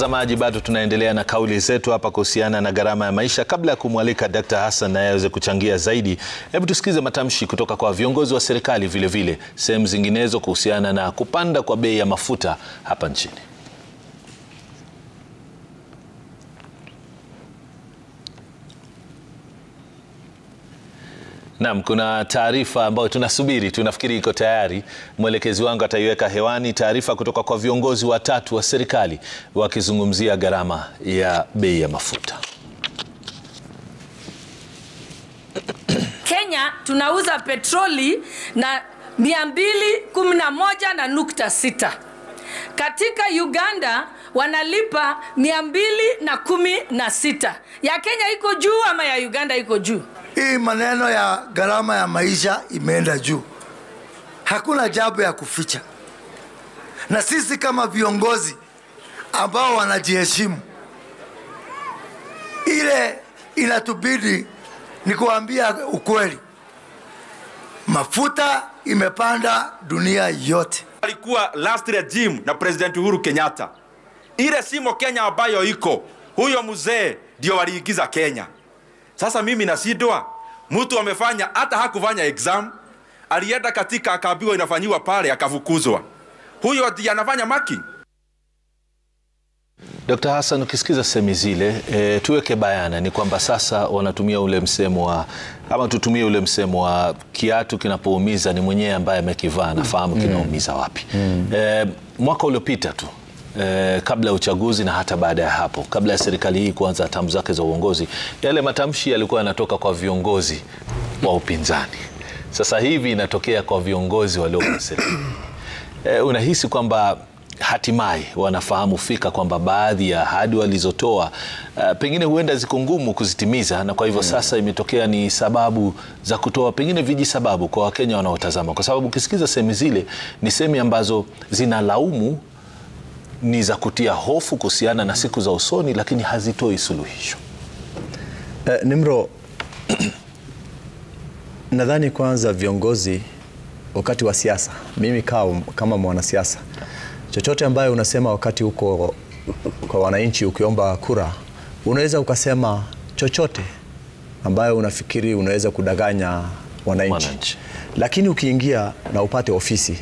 Mtazamaji, bado tunaendelea na kauli zetu hapa kuhusiana na gharama ya maisha. Kabla ya kumwalika Dr. Hassan na aweze kuchangia zaidi, hebu tusikize matamshi kutoka kwa viongozi wa serikali vile vile sehemu zinginezo kuhusiana na kupanda kwa bei ya mafuta hapa nchini. Naam, kuna taarifa ambayo tunasubiri, tunafikiri iko tayari. Mwelekezi wangu ataiweka hewani taarifa kutoka kwa viongozi watatu wa serikali wakizungumzia gharama ya bei ya mafuta. Kenya tunauza petroli na 211.6. Katika Uganda wanalipa 216. Ya Kenya iko juu ama ya Uganda iko juu? Hii maneno ya gharama ya maisha imeenda juu. Hakuna jambo ya kuficha. Na sisi kama viongozi ambao wanajiheshimu, ile inatubidi ni kuambia ukweli. Mafuta imepanda dunia yote. Alikuwa last regime na President Uhuru Kenyatta. Ile simo Kenya ambayo iko, huyo mzee ndio waliigiza Kenya. Sasa mimi nasidwa, mtu amefanya hata hakufanya exam, alienda katika akaambiwa inafanyiwa pale akafukuzwa. Huyo ndiye anafanya maki. Dr. Hassan, ukisikiza semi zile, tuweke bayana ni kwamba sasa wanatumia ule msemo wa, ama tutumie ule msemo wa kiatu kinapoumiza ni mwenyewe ambaye amekivaa anafahamu kinaumiza wapi. Mwaka uliopita tu, kabla ya uchaguzi na hata baada ya hapo, kabla ya serikali hii kuanza hatamu zake za uongozi, yale matamshi yalikuwa yanatoka kwa viongozi wa upinzani. Sasa hivi inatokea kwa viongozi walio kwa serikali. Unahisi kwamba hatimaye wanafahamu fika kwamba baadhi ya ahadi walizotoa pengine huenda ziko ngumu kuzitimiza, na kwa hivyo sasa imetokea ni sababu za kutoa pengine viji sababu kwa Wakenya wanaotazama, kwa sababu ukisikiza semi zile ni semi ambazo zinalaumu, ni za kutia hofu kuhusiana na siku za usoni, lakini hazitoi suluhisho. Nimro, nadhani kwanza viongozi wakati wa siasa, mimi kama mwanasiasa, chochote ambayo unasema wakati uko kwa wananchi ukiomba kura, unaweza ukasema chochote ambayo unafikiri unaweza kudanganya wananchi. Lakini ukiingia na upate ofisi,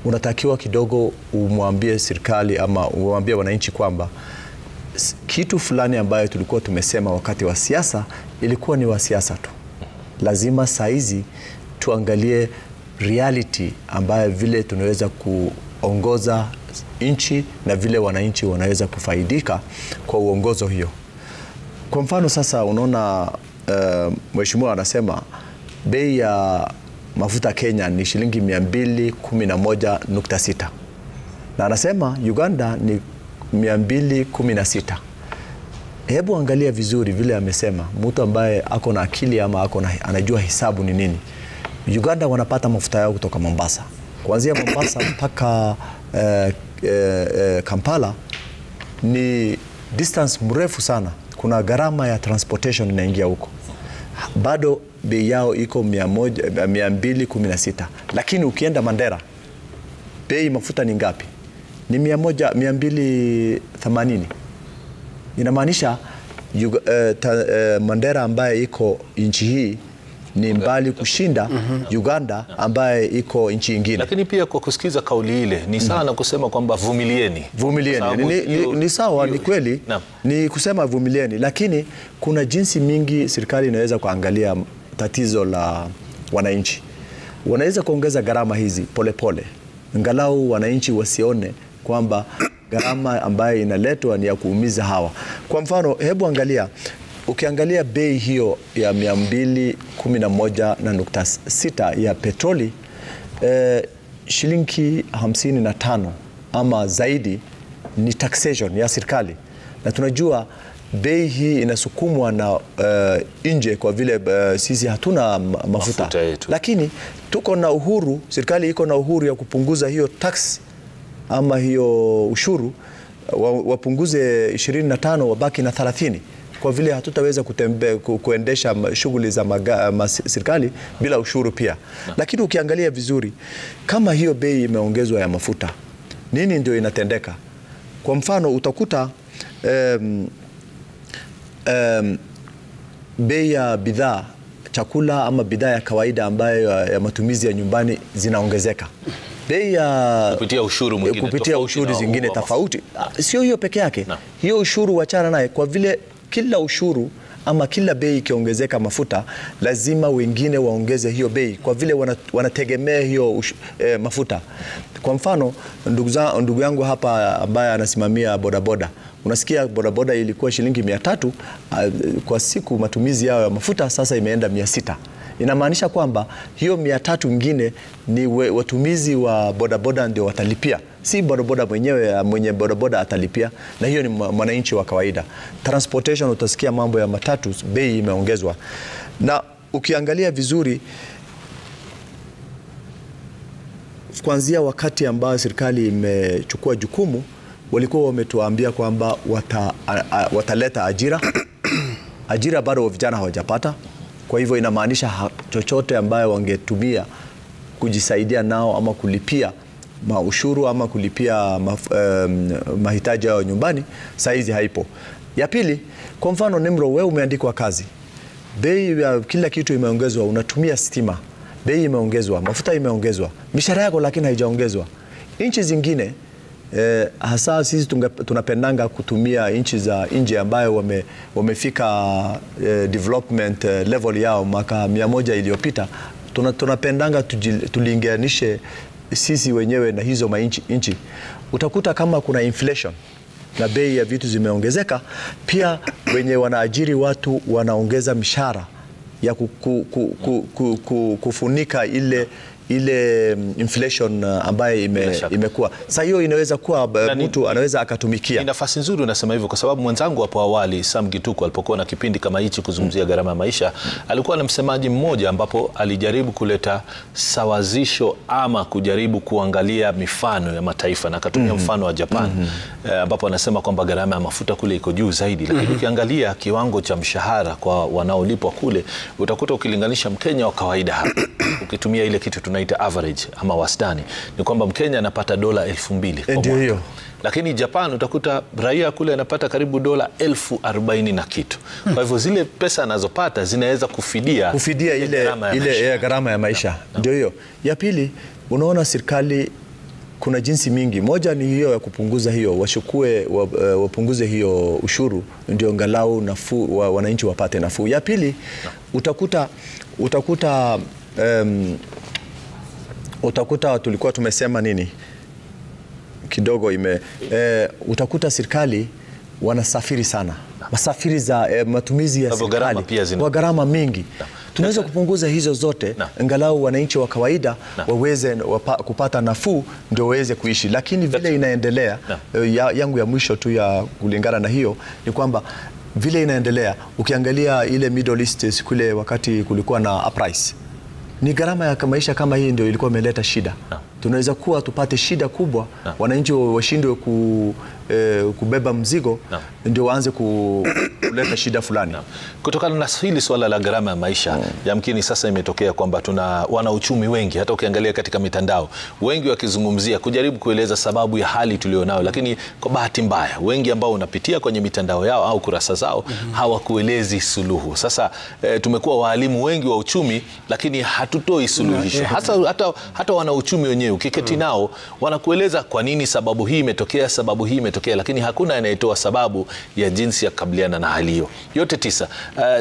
unatakiwa kidogo umwambie serikali ama umwambie wananchi kwamba kitu fulani ambayo tulikuwa tumesema wakati wa siasa ilikuwa ni wa siasa tu. Lazima saizi tuangalie reality ambayo vile tunaweza kuongoza nchi na vile wananchi wanaweza kufaidika kwa uongozo hiyo. Kwa mfano sasa unaona mheshimiwa anasema bei ya mafuta Kenya ni shilingi 211.6. Na anasema Uganda ni 216. Hebu angalia vizuri vile amesema, mtu ambaye ako na akili ama anajua hesabu ni nini. Uganda wanapata mafuta yao kutoka Mombasa. Kuanzia Mombasa mpaka Kampala ni distance mrefu sana. Kuna gharama ya transportation inaingia huko. Bado bei yao iko 216. Lakini ukienda Mandera, bei mafuta ni ngapi? Ni 280. Inamaanisha Mandera ambaye iko nchi hii ni mbali kushinda Uganda ambaye iko nchi nyingine. Lakini pia kwa kusikiza kauli ile ni sana kusema kwamba vumilieni. Ni sawa, ni kweli. Ni kusema vumilieni, lakini kuna jinsi mingi serikali inaweza kuangalia tatizo la wananchi. Wanaweza kuongeza gharama hizi polepole, angalau wananchi wasione kwamba gharama ambayo inaletwa ni ya kuumiza hawa. Kwa mfano, hebu angalia, ukiangalia bei hiyo ya 211.6 ya petroli, shilingi 55 ama zaidi ni taxation ya serikali. Na tunajua bei hii inasukumwa na nje kwa vile sisi hatuna mafuta. Lakini tuko na uhuru, serikali iko na uhuru ya kupunguza hiyo tax ama hiyo ushuru, wapunguze 25 wabaki na 30. Kwa vile hatutaweza kuendesha shughuli za serikali bila ushuru pia. Lakini ukiangalia vizuri, kama hiyo bei imeongezwa ya mafuta, nini ndio inatendeka? Kwa mfano utakuta bei ya bidhaa chakula ama bidhaa ya kawaida ambayo ya matumizi ya nyumbani zinaongezeka. Bei ya kupitia ushuru mwingine, kupitia ushuru zingine tofauti. Sio hiyo peke yake. Hiyo ushuru wachana naye, kwa vile kila ushuru ama kila bei ikiongezeka mafuta, lazima wengine waongeze hiyo bei kwa vile wanategemea hiyo mafuta. Kwa mfano, ndugu yangu hapa ambaye anasimamia bodaboda, unasikia bodaboda ilikuwa shilingi 300 kwa siku, matumizi yao ya mafuta sasa imeenda 600. Inamaanisha kwamba hiyo 300 ingine ni watumizi wa bodaboda ndio watalipia, si bodaboda mwenye bodaboda atalipia, na hiyo ni mwananchi wa kawaida. Transportation, utasikia mambo ya matatu, bei imeongezwa. Na ukiangalia vizuri, kuanzia wakati ambao serikali imechukua jukumu, walikuwa wametuambia kwamba wataleta ajira bado vijana hawajapata. Kwa hivyo inamaanisha chochote ambayo wangetumia kujisaidia nao ama kulipia ushuru ama kulipia mahitaji yao nyumbani, saizi haipo. Ya pili, kwa mfano Nimro, wewe umeandikwa kazi, bei ya kila kitu imeongezwa, unatumia stima, bei imeongezwa, mafuta imeongezwa, mishahara yako lakini haijaongezwa. Nchi zingine hasa sisi tunapendanga kutumia nchi za nje ambayo wamefika development level yao mwaka 100 iliyopita. Tunapendanga tulinganishe sisi wenyewe na hizo nchi. Utakuta kama kuna inflation na bei ya vitu zimeongezeka, pia wenye wanaajiri watu wanaongeza mishahara ya kufunika ile inflation ambaye imekuwa. Sasa hiyo inaweza kuwa mtu anaweza akatumikia. Ni nafasi nzuri unasema hivyo, kwa sababu mwenzangu hapo awali Sam Gituku alipokuwa na kipindi kama hichi kuzungumzia gharama ya maisha, alikuwa na msemaji mmoja ambapo alijaribu kuleta sawazisho ama kujaribu kuangalia mifano ya mataifa, na akatumia mfano wa Japan ambapo anasema kwamba gharama ya mafuta kule iko juu zaidi, lakini ukiangalia kiwango cha mshahara kwa wanaolipwa kule, utakuta ukilinganisha Mkenya wa kawaida hapa ukitumia ile kitu tunaita average ama wastani, ni kwamba Mkenya anapata dola 2,000 kwa mwaka. Lakini Japan utakuta raia kule anapata karibu dola 40,000 na kitu. Kwa hivyo zile pesa anazopata zinaweza kufidia ile gharama ya maisha. Ndio hiyo. Ya pili, unaona serikali kuna jinsi mingi. Moja ni hiyo ya kupunguza hiyo, wapunguze hiyo ushuru ndio angalau nafuu wananchi wapate nafuu. Ya pili, utakuta tulikuwa tumesema nini kidogo utakuta serikali wanasafiri sana, masafiri za matumizi ya serikali kwa gharama mingi. Tunaweza kupunguza hizo zote angalau wananchi wa kawaida waweze kupata nafuu ndio waweze kuishi. Lakini vile inaendelea, yangu ya mwisho tu ya kulingana na hiyo ni kwamba vile inaendelea, ukiangalia ile Middle East kule wakati kulikuwa na uprise, ni gharama ya maisha kama hii ndio ilikuwa imeleta shida. Tunaweza kuwa tupate shida kubwa, wananchi washindwe kubeba mzigo, ndio waanze kuleta shida fulani. Kutokana na hili swala la gharama ya maisha, yamkini sasa imetokea kwamba tuna wanauchumi wengi, hata ukiangalia katika mitandao, wengi wakizungumzia kujaribu kueleza sababu ya hali tulionayo, lakini kwa bahati mbaya wengi ambao unapitia kwenye mitandao yao au kurasa zao hawakuelezi suluhu. Sasa tumekuwa walimu wengi wa uchumi, lakini hatutoi suluhisho. Hata wanauchumi wenyewe ukiketi nao wanakueleza kwa nini sababu hii imetokea, lakini hakuna anayetoa sababu ya jinsi ya kukabiliana na hali hiyo. Yote tisa.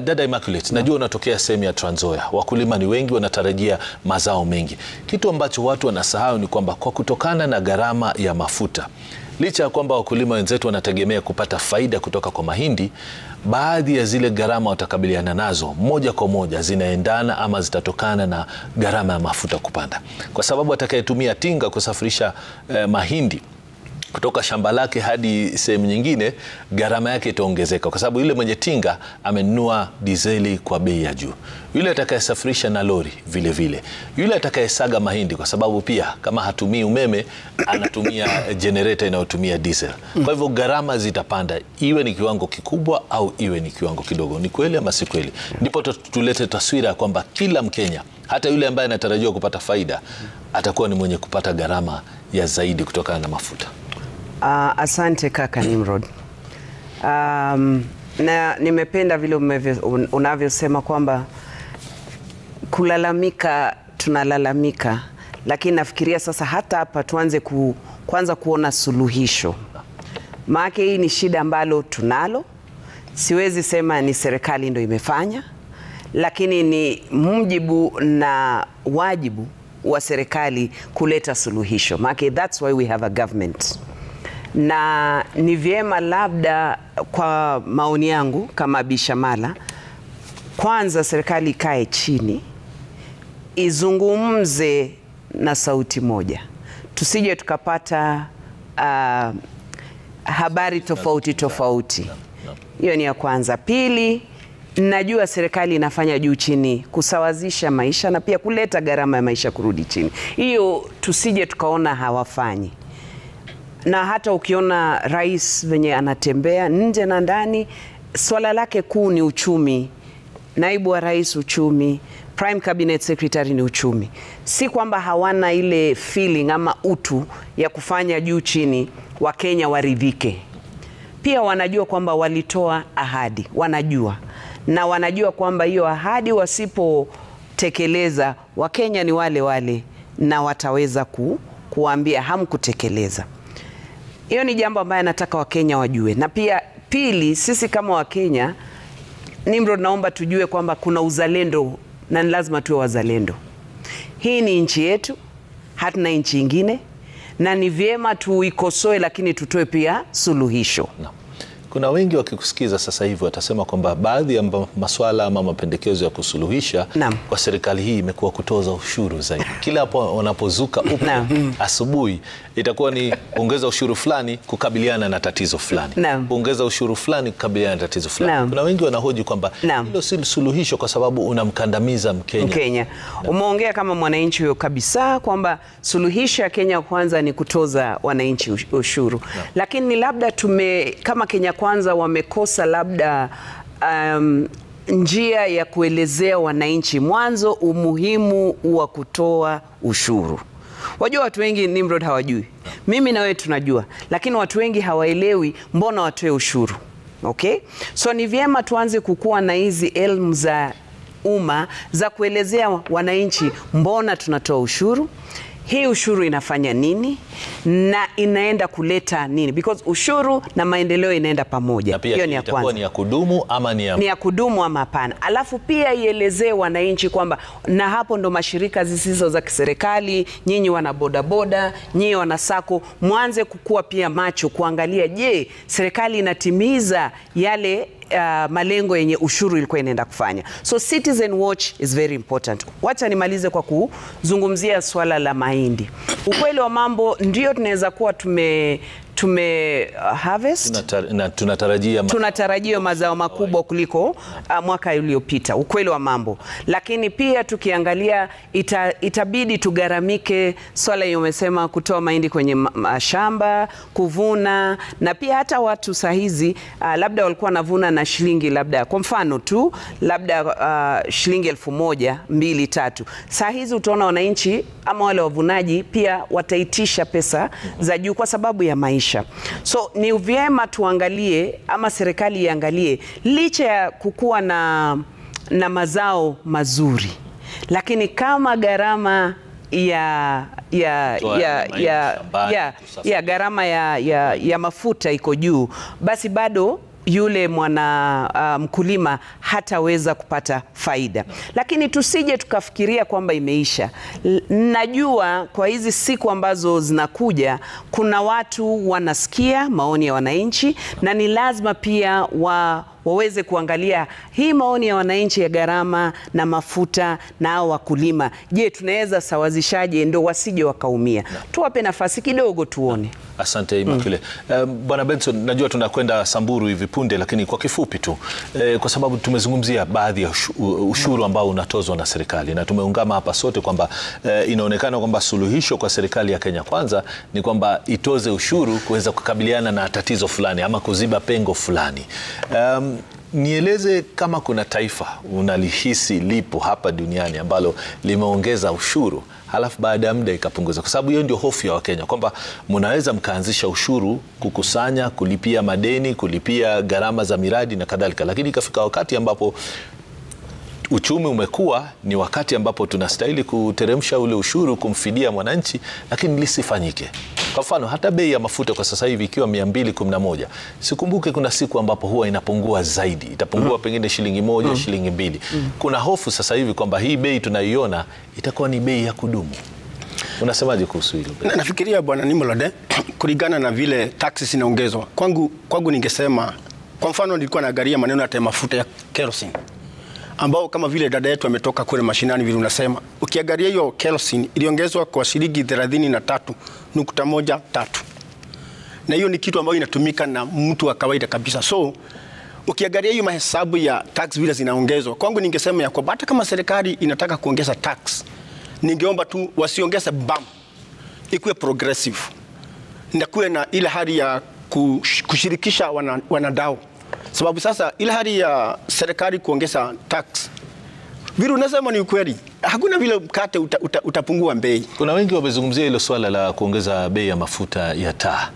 Dada Immaculate, najua unatokea sehemu ya Trans Nzoia. Wakulima ni wengi, wanatarajia mazao mengi. Kitu ambacho watu wanasahau ni kwamba kwa kutokana na gharama ya mafuta, licha ya kwamba wakulima wenzetu wanategemea kupata faida kutoka kwa mahindi, baadhi ya zile gharama watakabiliana nazo moja kwa moja zinaendana ama zitatokana na gharama ya mafuta kupanda. Kwa sababu atakayetumia tinga kusafirisha mahindi kutoka shamba lake hadi sehemu nyingine, gharama yake itaongezeka, kwa sababu yule mwenye tinga amenunua dizeli kwa bei ya juu. Yule atakayesafirisha na lori vile vile. Yule atakayesaga mahindi, kwa sababu pia kama hatumii umeme anatumia generator inayotumia diesel. Kwa hivyo gharama zitapanda, iwe ni kiwango kikubwa au iwe ni kiwango kidogo. Ni kweli ama si kweli? Ndipo tulete taswira kwamba kila Mkenya, hata yule ambaye anatarajiwa kupata faida, atakuwa ni mwenye kupata gharama ya zaidi kutokana na mafuta. Asante kaka Nimrod. Na nimependa vile unavyosema kwamba kulalamika tunalalamika, lakini nafikiria sasa hata hapa tuanze kwanza kuona suluhisho. Maana hii ni shida ambalo tunalo. Siwezi sema ni serikali ndio imefanya, lakini ni mjibu na wajibu wa serikali kuleta suluhisho. Maana that's why we have a government. Na ni vyema labda kwa maoni yangu kama Bi Shamala, kwanza serikali ikae chini izungumze na sauti moja. Tusije tukapata habari tofauti. Hiyo ni ya kwanza. Pili, najua serikali inafanya juu chini kusawazisha maisha na pia kuleta gharama ya maisha kurudi chini. Hiyo tusije tukaona hawafanyi. Na hata ukiona rais venye anatembea nje na ndani, swala lake kuu ni uchumi. Naibu wa rais uchumi, Prime Cabinet Secretary ni uchumi. Si kwamba hawana ile feeling ama utu ya kufanya juu chini wa Kenya waridhike. Pia wanajua kwamba walitoa ahadi, wanajua. Na wanajua kwamba hiyo ahadi wasipotekeleza, Wakenya ni wale wale na wataweza kuambia hamkutekeleza. Hiyo ni jambo ambayo nataka Wakenya wajue. Na pia pili, sisi kama Wakenya, Nimrod, naomba tujue kwamba kuna uzalendo na lazima tuwe wazalendo. Hii ni nchi yetu, hatuna nchi nyingine, na ni vyema tuikosoe lakini tutoe pia suluhisho. No. Kuna wengi wakikusikiza sasa hivi watasema kwamba baadhi ya masuala ama mapendekezo ya kusuluhisha kwa serikali hii imekuwa kutoza ushuru zaidi. Kila hapo wanapozuka upya asubuhi itakuwa ni ongeza ushuru fulani kukabiliana na tatizo fulani. Ongeza ushuru fulani kukabiliana na tatizo fulani. Kuna wengi wanahoji kwamba hilo si suluhisho kwa sababu unamkandamiza Mkenya. Umeongea kama mwananchi huyo kabisa kwamba suluhisho ya Kenya kwanza ni kutoza wananchi ushuru. Lakini labda kama Kenya kwanza wamekosa labda njia ya kuelezea wananchi mwanzo umuhimu wa kutoa ushuru. Wajua watu wengi, Nimrod, hawajui. Mimi na wewe tunajua, lakini watu wengi hawaelewi mbona watoe ushuru. Okay? So ni vyema tuanze kukua na hizi elimu za umma za kuelezea wananchi mbona tunatoa ushuru. Hii ushuru inafanya nini na inaenda kuleta nini, because ushuru na maendeleo inaenda pamoja. Hiyo ni ya kwanza. Ni ya kudumu ama ni ya kudumu ama hapana. Alafu pia ielezee wananchi kwamba, na hapo ndo mashirika zisizo za kiserikali, nyinyi wana bodaboda, nyinyi wana sako, mwanze kukua pia macho kuangalia, je, serikali inatimiza yale malengo yenye ushuru ilikuwa inaenda kufanya. So citizen watch is very important. Wacha nimalize kwa kuzungumzia swala la mahindi. Ukweli wa mambo ndio tunaweza kuwa harvest tunatarajia mazao makubwa kuliko mwaka uliopita, ukweli wa mambo. Lakini pia tukiangalia itabidi tugaramike swala hiyo umesema, kutoa mahindi kwenye mashamba, kuvuna, na pia hata watu sahizi labda walikuwa navuna na shilingi labda kwa mfano tu labda shilingi 1,000, 2, 3. Sahizi utaona wananchi ama wale wavunaji pia wataitisha pesa za juu kwa sababu ya maisha. So ni vyema tuangalie ama serikali iangalie, licha ya kukua na mazao mazuri, lakini kama gharama gharama ya mafuta iko juu, basi bado yule mkulima hataweza kupata faida. Lakini tusije tukafikiria kwamba imeisha. Najua kwa hizi siku ambazo zinakuja kuna watu wanasikia maoni ya wananchi, na ni lazima pia waweze kuangalia hii maoni ya wananchi ya gharama na mafuta na hao wakulima. Je, tunaweza sawazishaje ndio wasije wakaumia? Tuwape nafasi kidogo tuone. Asante Immaculate. Bwana Benson, najua tunakwenda Samburu hivi punde, lakini kwa kifupi tu kwa sababu tumezungumzia baadhi ya ushuru ambao unatozwa na serikali, na tumeungama hapa sote kwamba inaonekana kwamba suluhisho kwa serikali ya Kenya Kwanza ni kwamba itoze ushuru kuweza kukabiliana na tatizo fulani ama kuziba pengo fulani. Nieleze kama kuna taifa unalihisi lipo hapa duniani ambalo limeongeza ushuru halafu baada ya muda ikapunguza, kwa sababu hiyo ndio hofu ya Wakenya kwamba mnaweza mkaanzisha ushuru kukusanya, kulipia madeni, kulipia gharama za miradi na kadhalika, lakini ikafika wakati ambapo uchumi umekuwa, ni wakati ambapo tunastahili kuteremsha ule ushuru kumfidia mwananchi, lakini lisifanyike. Kwa mfano hata bei ya mafuta kwa sasa hivi ikiwa 211, sikumbuke kuna siku ambapo huwa inapungua zaidi, itapungua pengine shilingi 1, shilingi 2. Kuna hofu sasa hivi kwamba hii bei tunaiona itakuwa ni bei ya kudumu. Unasemaje kuhusu hilo? Nafikiria Bwana Nimrod, kulingana na vile taxes zinaongezwa, kwangu ningesema, kwa mfano nilikuwa naangalia maneno ya mafuta ya kerosene, ambao kama vile dada yetu ametoka kule mashinani vile unasema, ukiangalia hiyo kerosene iliongezwa kwa shilingi 33.13, na hiyo ni kitu ambayo inatumika na mtu wa kawaida kabisa. So ukiangalia hiyo mahesabu ya tax vile zinaongezwa, kwangu ningesema ya kwamba hata kama serikali inataka kuongeza tax, ningeomba tu wasiongeze bam, ikuwe progressive, na kuwe na ile hali ya kushirikisha wanadau. Sababu sasa ile hali ya serikali kuongeza tax, vile unasema ni ukweli, hakuna vile mkate utapungua bei. Kuna wengi wamezungumzia hilo swala la kuongeza bei ya mafuta ya taa.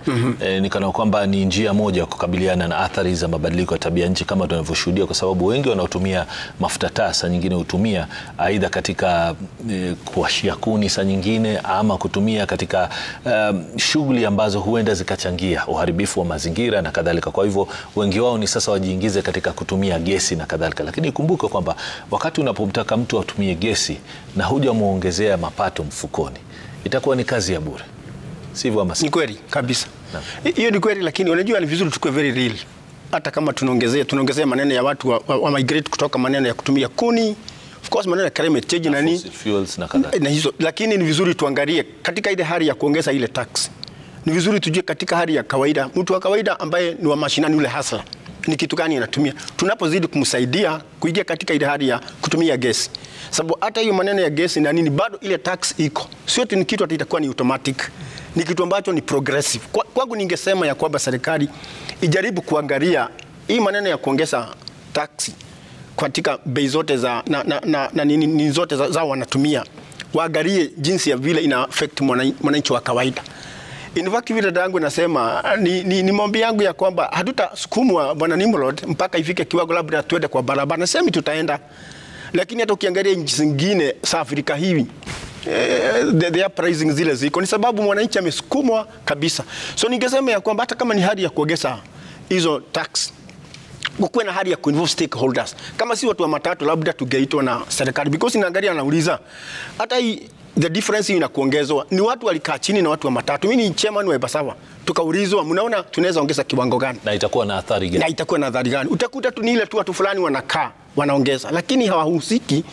Ni kana kwamba ni njia moja ya kukabiliana na athari za mabadiliko ya tabia nchi kama tunavyoshuhudia, kwa sababu wengi wanaotumia mafuta taa saa nyingine hutumia aidha katika kuwashia kuni saa nyingine, ama kutumia katika shughuli ambazo huenda zikachangia uharibifu wa mazingira na kadhalika. Kwa hivyo wengi wao ni sasa wajiingize katika kutumia gesi na kadhalika, lakini kumbuka kwamba wakati unapomtaka mtu atumie gesi na huja muongezea mapato mfukoni, itakuwa ni kazi ya bure. Sivyo ama? Ni kweli kabisa. Hiyo ni kweli, lakini unajua ni vizuri tukue very real. Hata kama tunaongezea maneno ya watu wa migrate kutoka maneno ya kutumia kuni, of course maneno ya climate change na nini, fuels na kadhalika. Na hizo, lakini ni vizuri tuangalie katika ile hali ya kuongeza ile tax. Ni vizuri tujue katika hali ya kawaida, mtu wa kawaida ambaye ni wa mashinani, ule hustler, ni kitu gani anatumia. Tunapozidi kumsaidia kuingia katika ile hali ya kutumia gesi, sababu hata hiyo maneno ya gesi na nini bado ile tax iko. Sio ni kitu itakuwa ni automatic, ni kitu ambacho ni progressive. Kwangu ningesema ya kwamba serikali ijaribu kuangalia hii maneno ya kuongeza tax katika bei zote za na nini zote za wanatumia, waangalie jinsi ya vile ina affect mwananchi wa kawaida. In fact vile dangu nasema ni maombi yangu ya kwamba hatutasukumwa Bwana Nimrod mpaka ifike kiwango labda tuende kwa barabara. Nasema tutaenda, lakini hata ukiangalia nchi zingine za Afrika hivi their pricing zile ziko, ni sababu mwananchi amesukumwa kabisa. So ningesema ya kwamba hata kama ni hali ya kuongeza hizo tax, kukuwe na hali ya kuinvolve stakeholders. Kama si watu wa matatu labda tugeitwa na serikali, because inaangalia nauliza hata the difference ina kuongezwa ni watu walikaa chini na watu wa matatu. Mimi ni chairman wa Embasava, tukaulizwa mnaona tunaweza ongeza kiwango gani na itakuwa na athari gani, utakuta tu ni ile tu watu fulani wanakaa wanaongeza, lakini hawahusiki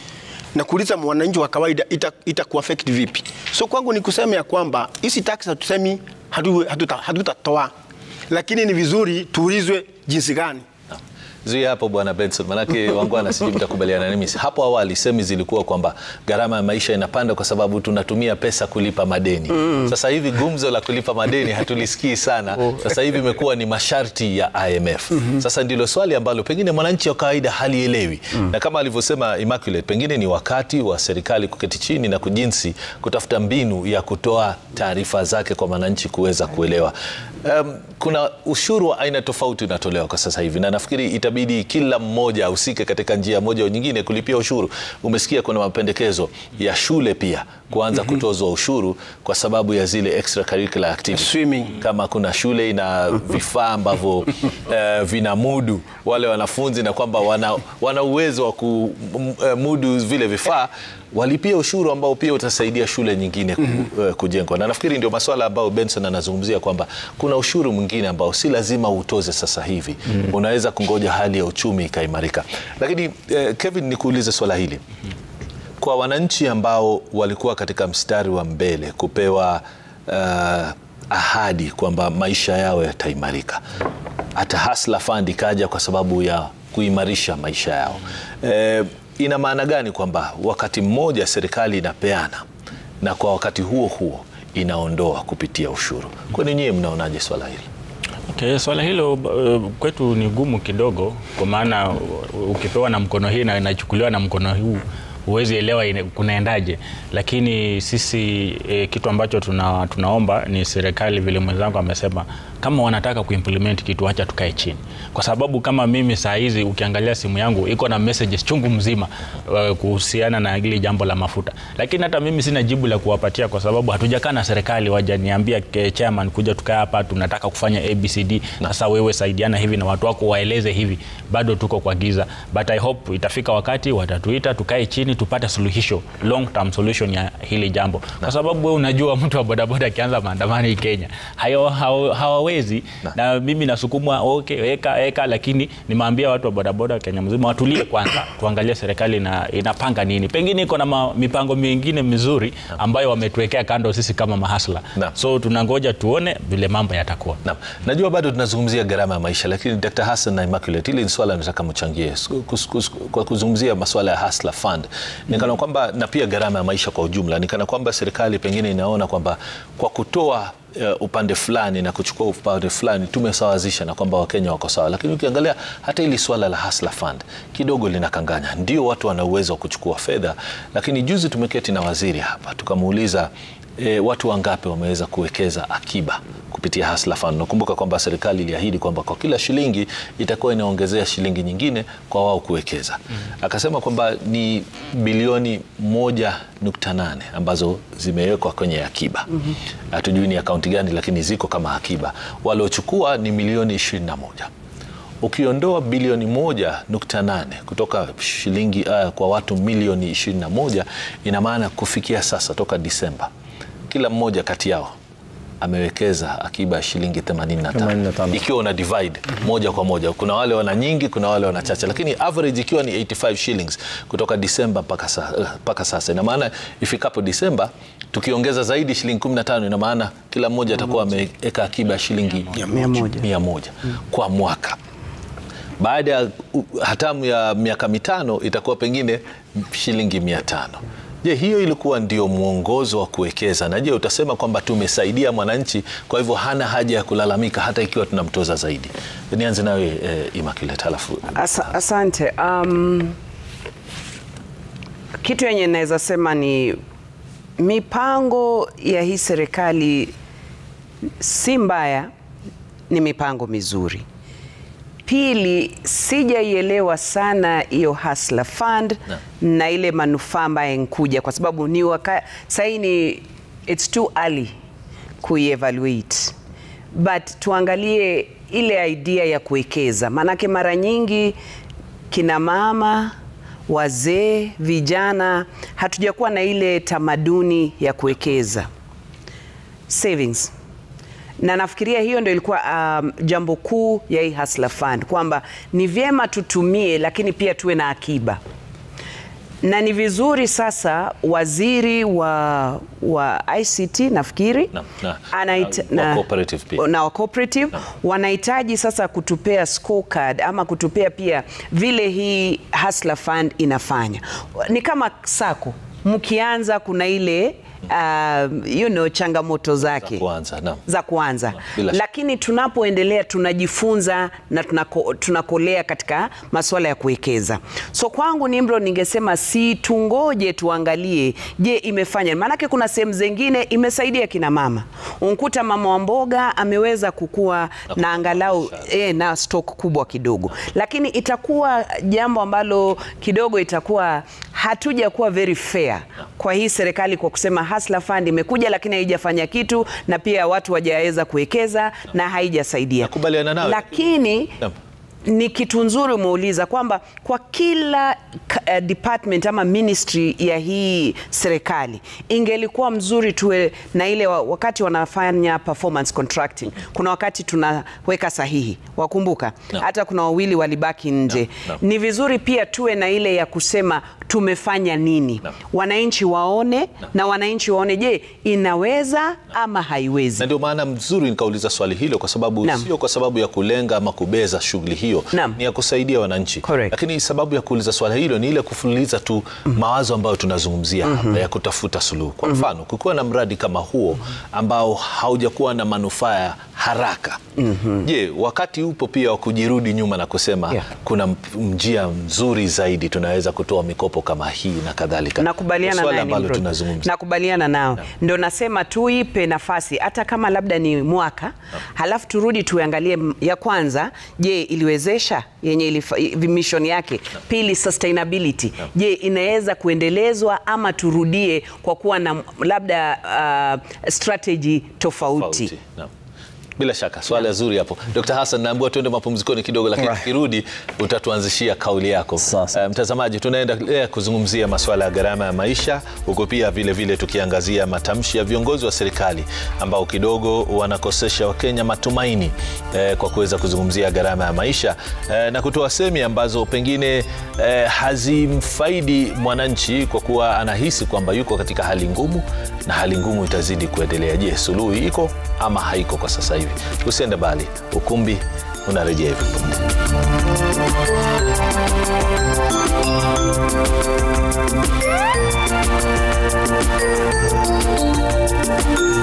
na kuuliza mwananchi wa kawaida itakuaffect vipi. So kwangu ni kusema ya kwamba hizi tax hatusemi hatutatoa, lakini ni vizuri tuulizwe jinsi gani. Zuia hapo Bwana Benson, manake wangwana sijui mtakubaliana na mimi. Hapo awali semi zilikuwa kwamba gharama ya maisha inapanda kwa sababu tunatumia pesa kulipa madeni. Sasa hivi gumzo la kulipa madeni hatulisikii sana. Sasa hivi imekuwa ni masharti ya IMF. Sasa ndilo swali ambalo pengine mwananchi wa kawaida halielewi. Na kama alivyosema Immaculate, pengine ni wakati wa serikali kuketi chini na kujinsi kutafuta mbinu ya kutoa taarifa zake kwa mwananchi kuweza kuelewa. Kuna ushuru wa aina tofauti unatolewa kwa sasa hivi, na nafikiri itabidi kila mmoja ahusike katika njia moja au nyingine kulipia ushuru. Umesikia kuna mapendekezo ya shule pia kuanza kutozwa ushuru kwa sababu ya zile extracurricular activities. Swimming. Kama kuna shule ina vifaa ambavyo vinamudu wale wanafunzi na kwamba wana uwezo wa kumudu vile vifaa, walipia ushuru ambao pia utasaidia shule nyingine kujengwa. Na nafikiri ndio masuala ambao Benson anazungumzia kwamba kuna ushuru mwingine ambao si lazima utoze sasa hivi. Unaweza kungoja hali ya uchumi ikaimarika. Lakini Kevin, nikuulize swala hili. Kwa wananchi ambao walikuwa katika mstari wa mbele kupewa ahadi kwamba maisha yao yataimarika, hata Hustler Fund ikaja kwa sababu ya kuimarisha maisha yao, ina maana gani kwamba wakati mmoja serikali inapeana na kwa wakati huo huo inaondoa kupitia ushuru? Kwa nini nyinyi mnaonaje swala hili? Okay, swala hilo kwetu ni gumu kidogo, kwa maana ukipewa na mkono hii na inachukuliwa na mkono huu huwezi elewa kunaendaje. Lakini sisi kitu ambacho tunaomba ni serikali, vile mwenzangu amesema, kama wanataka kuimplement kitu, acha tukae chini. Kwa sababu kama mimi saa hizi ukiangalia simu yangu iko na messages chungu mzima kuhusiana na ile jambo la mafuta. Lakini hata mimi sina jibu la kuwapatia, kwa sababu hatujakaa na serikali wajaniambia chairman kuja tukae hapa tunataka kufanya ABCD, sasa wewe saidiana hivi na watu wako waeleze hivi. Bado tuko kwa giza, but I hope itafika wakati watatuita tukae chini tupate suluhisho, long term solution ya hili jambo. Kwa sababu wewe unajua mtu wa bodaboda akianza maandamano hii Kenya hawawezi, na mimi nasukumwa okay eka, lakini nimeambia watu wa bodaboda Kenya mzima watulie kwanza, tuangalie serikali inapanga nini. Pengine iko na mipango mingine mizuri ambayo wametuwekea kando sisi kama mahasla. So tunangoja tuone vile mambo yatakuwa. Najua bado tunazungumzia gharama ya maisha, lakini Dr. Hassan na Immaculate, ile swala nataka mchangie kwa kuzungumzia masuala ya Hustler Fund. Nikana kwamba na pia gharama ya maisha kwa ujumla, nikana kwamba serikali pengine inaona kwamba kwa kutoa upande fulani na kuchukua upande fulani tumesawazisha na kwamba Wakenya wako sawa. Lakini ukiangalia hata ili swala la Hustler Fund kidogo linakanganya. Ndio watu wana uwezo wa kuchukua fedha, lakini juzi tumeketi na waziri hapa tukamuuliza watu wangapi wameweza kuwekeza akiba kupitia Hustler Fund. Nakumbuka kwamba serikali iliahidi kwamba kwa kila shilingi itakuwa inaongezea shilingi nyingine kwa wao kuwekeza. Akasema kwamba ni bilioni 1.8 ambazo zimewekwa kwenye akiba. Hatujui ni akaunti gani, lakini ziko kama akiba. Waliochukua ni milioni 21. Ukiondoa bilioni 1.8 kutoka shilingi kwa watu milioni 21, ina maana kufikia sasa toka Disemba kila mmoja kati yao amewekeza akiba shilingi 85. Ikiwa una divide moja kwa moja, kuna wale wana nyingi, kuna wale wana chache, lakini average ikiwa ni 85 shillings kutoka Disemba mpaka sasa. Ina maana ifikapo Disemba tukiongeza zaidi shilingi 15, ina maana kila mmoja atakuwa ameweka akiba shilingi 100 kwa mwaka. Baada ya hatamu ya miaka 5 itakuwa pengine shilingi 500. Je, hiyo ilikuwa ndio mwongozo wa kuwekeza? Na je, utasema kwamba tumesaidia mwananchi kwa hivyo hana haja ya kulalamika hata ikiwa tunamtoza zaidi? Nianze nawe Immaculate halafu. Asante. Kitu yenye naweza sema ni mipango ya hii serikali si mbaya, ni mipango mizuri. Pili, sijaielewa sana hiyo Hustler Fund na ile manufaa ambayo nkuja, kwa sababu ni sasa ni it's too early kuevaluate, but tuangalie ile idea ya kuwekeza. Manake mara nyingi kina mama, wazee, vijana hatujakuwa na ile tamaduni ya kuwekeza savings. Na nafikiria hiyo ndio ilikuwa jambo kuu ya hii Hustler Fund, kwamba ni vyema tutumie lakini pia tuwe na akiba. Na ni vizuri sasa waziri wa ICT nafikiri na cooperative wanahitaji sasa kutupea scorecard ama kutupea pia vile hii Hustler Fund inafanya. Ni kama sako, mkianza kuna ile changamoto zake za kuanza. Lakini tunapoendelea tunajifunza na tunakolea katika masuala ya kuwekeza. So kwangu Nimro, ningesema si tungoje tuangalie je imefanya. Maanake kuna sehemu zingine imesaidia kina mama. Unkuta mama wa mboga ameweza kukua na angalau na stock kubwa kidogo. Lakini itakuwa jambo ambalo kidogo itakuwa hatuja kuwa very fair kwa hii serikali kwa kusema Hustler Fund imekuja lakini haijafanya kitu, na pia watu wajaweza kuwekeza na haijasaidia. Nakubaliana nawe. Lakini ni kitu nzuri umeuliza kwamba kwa kila department ama ministry ya hii serikali ingelikuwa mzuri tuwe na ile wakati wanafanya performance contracting. Kuna wakati tunaweka sahihi, wakumbuka? Hata kuna wawili walibaki nje. Ni vizuri pia tuwe na ile ya kusema tumefanya nini. Wananchi waone na wananchi waone je inaweza ama haiwezi. Na ndio maana mzuri nikauliza swali hilo, kwa sababu sio kwa sababu ya kulenga ama kubeza shughuli hiyo, ni ya kusaidia wananchi. Lakini sababu ya kuuliza swali hilo ni ile kufululiza tu mawazo ambayo tunazungumzia hapa ya kutafuta suluhu. Kwa mfano, kukiwa na mradi kama huo ambao haujakuwa na manufaa haraka. Je, wakati upo pia wa kujirudi nyuma na kusema kuna njia nzuri zaidi tunaweza kutoa mikopo kama hii na kadhalika? Nakubaliana nao. Ndio nasema tuipe nafasi hata kama labda ni mwaka, halafu turudi tuangalie ya kwanza, je, iliwezesha yenye mission yake? Pili, sustainability. Je, inaweza kuendelezwa ama turudie kwa kuwa na labda strategy tofauti? Bila shaka swala zuri hapo. Dr. Hassan, naambiwa tuende mapumzikoni kidogo, lakini tukirudi utatuanzishia kauli yako. Mtazamaji, tunaendelea kuzungumzia masuala ya gharama ya maisha, huko pia vile vile tukiangazia matamshi ya viongozi wa serikali ambao kidogo wanakosesha Wakenya matumaini kwa kuweza kuzungumzia gharama ya maisha na kutoa semi ambazo pengine hazimfaidi mwananchi kwa kuwa anahisi kwamba yuko katika hali ngumu na hali ngumu itazidi kuendelea. Je, suluhu iko ama haiko kwa sasa hivi? Usiende bali, ukumbi unarejea hivi punde.